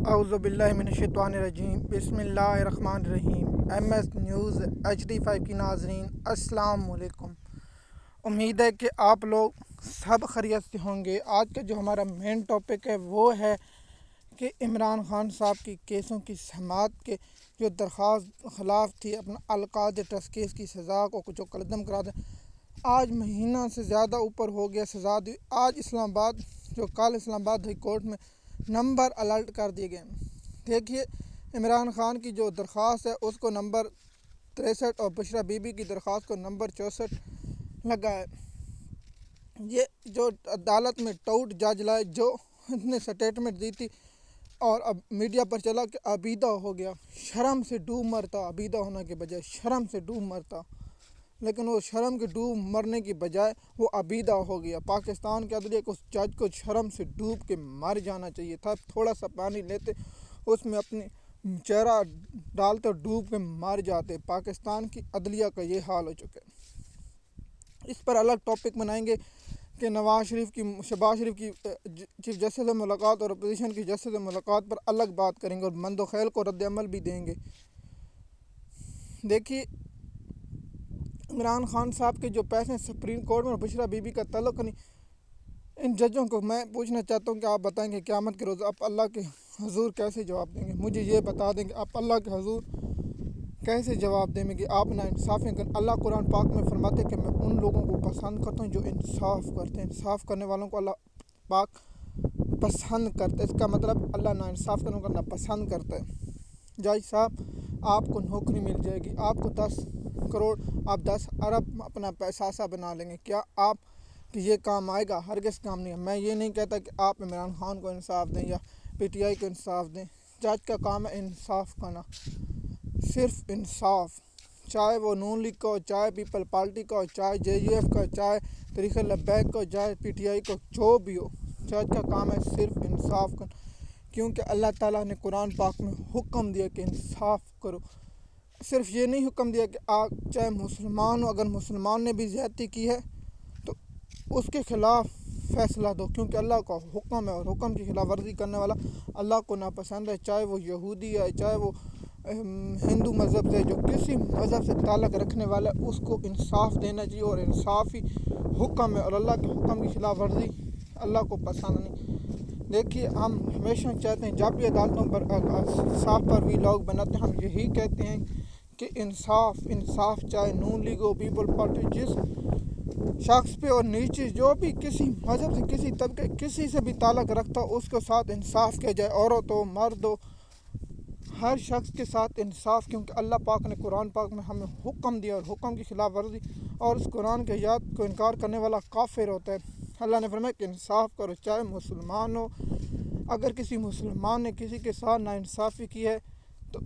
اعوذ باللہ من الشیطان الرجیم بسم اللہ الرحمن الرحیم۔ ایم ایس نیوز HD5 کی ناظرین السلام علیکم۔ امید ہے کہ آپ لوگ سب خیریت سے ہوں گے۔ آج کا جو ہمارا مین ٹاپک ہے وہ ہے کہ عمران خان صاحب کی کیسوں کی سماعت کے جو درخواست خلاف تھی اپنا القاعدہ ٹرسٹ کیس کی سزا کو جو قلم کرا دیں، آج مہینہ سے زیادہ اوپر ہو گیا سزا دی۔ آج اسلام آباد ہائی کورٹ میں نمبر الرٹ کر دیے گئے۔ دیکھیے عمران خان کی جو درخواست ہے اس کو نمبر 63 اور بشرا بی بی کی درخواست کو نمبر 64 لگا ہے۔ یہ جو عدالت میں ٹاؤٹ جج لائے جو نے سٹیٹمنٹ دی تھی اور اب میڈیا پر چلا کہ عبیدہ ہو گیا، شرم سے ڈوب مرتا، عبیدہ ہونے کے بجائے شرم سے ڈوب مرتا، لیکن وہ شرم کے ڈوب مرنے کی بجائے وہ عبیدہ ہو گیا۔ پاکستان کے عدلیہ کو اس جج کو شرم سے ڈوب کے مر جانا چاہیے تھا۔ تھوڑا سا پانی لیتے اس میں اپنی چہرہ ڈالتے ڈوب کے مر جاتے۔ پاکستان کی عدلیہ کا یہ حال ہو چکا ہے۔ اس پر الگ ٹاپک بنائیں گے کہ شہباز شریف کی چیف جسٹس سے ملاقات اور اپوزیشن کی جسٹس سے ملاقات پر الگ بات کریں گے اور مند و خیل کو رد عمل بھی دیں گے۔ دیکھیے عمران خان صاحب کے جو پیسے سپریم کورٹ میں اور بشرا بی بی کا تعلق نہیں، ان ججوں کو میں پوچھنا چاہتا ہوں کہ آپ بتائیں گے قیامت کے روز آپ اللہ کے حضور کیسے جواب دیں گے؟ مجھے یہ بتا دیں کہ آپ اللہ کے حضور کیسے جواب دیں گے کہ آپ نا انصافی کریں۔ اللہ قرآن پاک میں فرماتے کہ میں ان لوگوں کو پسند کرتا ہوں جو انصاف کرتے ہیں، انصاف کرنے والوں کو اللہ پاک پسند کرتا ہے۔ اس کا مطلب اللہ نا انصاف کرنے کو پسند کرتا ہے۔ جج صاحب آپ کو نوکری مل جائے گی، آپ کو 10 کروڑ آپ 10 ارب اپنا پیسہ بنا لیں گے۔ کیا آپ کہ یہ کام آئے گا؟ ہرگز کام نہیں ہے۔ میں یہ نہیں کہتا کہ آپ عمران خان کو انصاف دیں یا PTI کو انصاف دیں۔ جج کا کام ہے انصاف کرنا، صرف انصاف، چاہے وہ نون لیگ کا ہو، چاہے پیپل پارٹی کا ہو، چاہے JUF کا، چاہے تحریک لبیک کا، چاہے PTI کو، جو بھی ہو، جج کا کام ہے صرف انصاف کرنا، کیونکہ اللہ تعالیٰ نے قرآن پاک میں حکم دیا کہ انصاف کرو۔ صرف یہ نہیں حکم دیا کہ آپ چاہے مسلمان ہو، اگر مسلمان نے بھی زیادتی کی ہے تو اس کے خلاف فیصلہ دو، کیونکہ اللہ کا حکم ہے اور حکم کی خلاف ورزی کرنے والا اللہ کو ناپسند ہے، چاہے وہ یہودی ہے، چاہے وہ ہندو مذہب سے، جو کسی مذہب سے تعلق رکھنے والا ہے اس کو انصاف دینا چاہیے، اور انصاف ہی حکم ہے، اور اللہ کے حکم کی خلاف ورزی اللہ کو پسند نہیں۔ دیکھیے ہم ہمیشہ چاہتے ہیں جب بھی عدالتوں پر انصاف پر بھی لوگ بناتے ہیں، ہم یہی کہتے ہیں کہ انصاف چاہے نون لیگ ہو، پیپل پارٹی، جس شخص پہ اور نیچے جو بھی کسی مذہب سے، کسی طبقے، کسی سے بھی تعلق رکھتا ہو اس کے ساتھ انصاف کیا جائے، عورت ہو، مرد ہو، ہر شخص کے ساتھ انصاف، کیونکہ اللہ پاک نے قرآن پاک میں ہمیں حکم دیا، اور حکم کی خلاف ورزی اور اس قرآن کے آیات کو انکار کرنے والا کافر ہوتا ہے۔ اللہ نے فرمایا کہ انصاف کرو، چاہے مسلمان ہو۔ اگر کسی مسلمان نے کسی کے ساتھ ناانصافی کی ہے تو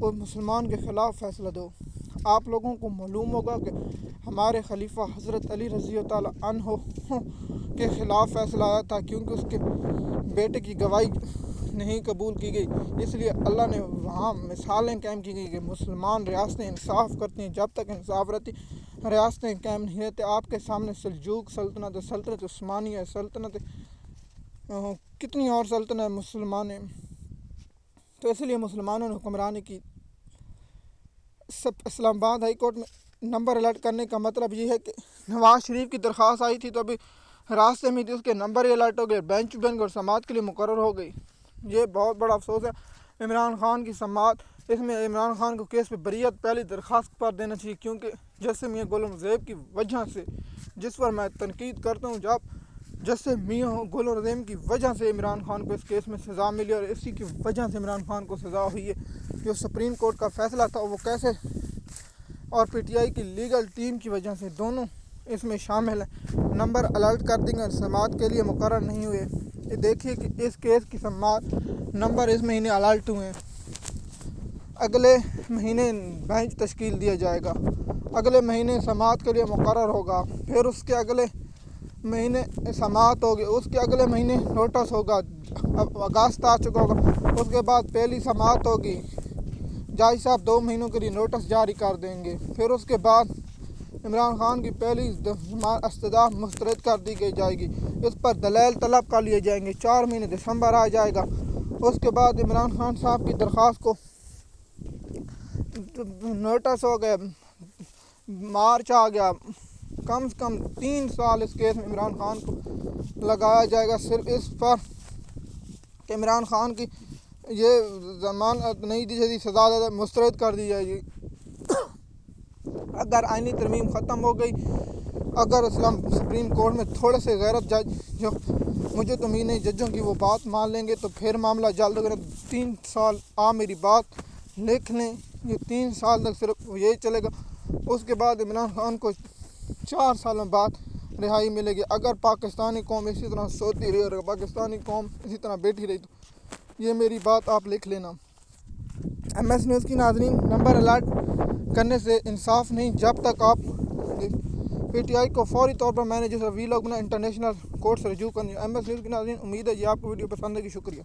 وہ مسلمان کے خلاف فیصلہ دو۔ آپ لوگوں کو معلوم ہوگا کہ ہمارے خلیفہ حضرت علی رضی اللہ تعالیٰ عنہ کے خلاف فیصلہ آیا تھا، کیونکہ اس کے بیٹے کی گواہی نہیں قبول کی گئی، اس لیے اللہ نے وہاں مثالیں قائم کی گئی کہ مسلمان ریاستیں انصاف کرتی ہیں، جب تک انصاف رہتی ریاستیں قائم نہیں رہتے۔ آپ کے سامنے سلجوق سلطنت، سلطنت عثمانیہ، سلطنت کتنی اور سلطنت مسلمان ہیں، تو اس لیے مسلمانوں نے حکمرانی کی۔ اسلام آباد ہائی کورٹ میں نمبر الرٹ کرنے کا مطلب یہ ہے کہ نواز شریف کی درخواست آئی تھی تو ابھی راستے میں تھی، اس کے نمبر ہی الرٹ ہو گئے، بینچ اور سماعت کے لیے مقرر ہو گئی۔ یہ بہت بڑا افسوس ہے۔ عمران خان کی سماعت، اس میں عمران خان کو کیس پہ بریت پہلی درخواست پر دینا چاہیے، کیونکہ جیسے میاں غلام زیب کی وجہ سے، جس پر میں تنقید کرتا ہوں، جیسے میاں غلام زیب کی وجہ سے عمران خان کو اس کیس میں سزا ملی، اور اسی کی وجہ سے عمران خان کو سزا ہوئی ہے۔ جو سپریم کورٹ کا فیصلہ تھا وہ کیسے، اور PTI کی لیگل ٹیم کی وجہ سے، دونوں اس میں شامل ہیں۔ نمبر الرٹ کر دیں گے، سماعت کے لیے مقرر نہیں ہوئے۔ یہ دیکھیے کہ اس کیس کی سماعت نمبر اس مہینے الرٹ ہوئے ہیں، اگلے مہینے بینچ تشکیل دیا جائے گا، اگلے مہینے سماعت کے لیے مقرر ہوگا، پھر اس کے اگلے مہینے سماعت ہوگی، اس کے اگلے مہینے نوٹس ہوگا، اب اگست آ چکا ہوگا، اس کے بعد پہلی سماعت ہوگی، جج صاحب 2 مہینوں کے لیے نوٹس جاری کر دیں گے، پھر اس کے بعد عمران خان کی پہلی استدعا مسترد کر دی جائے گی، اس پر دلائل طلب کر لیے جائیں گے، 4 مہینے دسمبر آ جائے گا، اس کے بعد عمران خان صاحب کی درخواست کو نوٹس ہو گئے، مارچ آ گیا، کم سے کم 3 سال اس کیس میں عمران خان کو لگایا جائے گا، صرف اس پر کہ عمران خان کی یہ ضمانت نہیں دی جاتی، سزا مسترد کر دی جائے گی۔ اگر آئینی ترمیم ختم ہو گئی، اگر اسلام سپریم کورٹ میں تھوڑے سے غیرت جج جو مجھے تو امید نہیں ججوں کی وہ بات مان لیں گے، تو پھر معاملہ جلد ہوگا۔ 3 سال آپ میری بات لکھ لیں، یہ 3 سال تک صرف یہی چلے گا۔ اس کے بعد عمران خان کو 4 سالوں بعد رہائی ملے گی۔ اگر پاکستانی قوم اسی طرح سوتی رہی اور پاکستانی قوم اسی طرح بیٹھی رہی تو یہ میری بات آپ لکھ لینا۔ ایم ایس نیوز کی ناظرین، نمبر الرٹ کرنے سے انصاف نہیں، جب تک آپ پی ٹی آئی کو فوری طور پر میں نے جیسا وی لاگ بنا انٹرنیشنل کورٹ سے رجوع کرنی ہے۔ ایم ایس نیوز کی ناظرین، امید ہے یہ آپ کو ویڈیو پسند ہے، شکریہ۔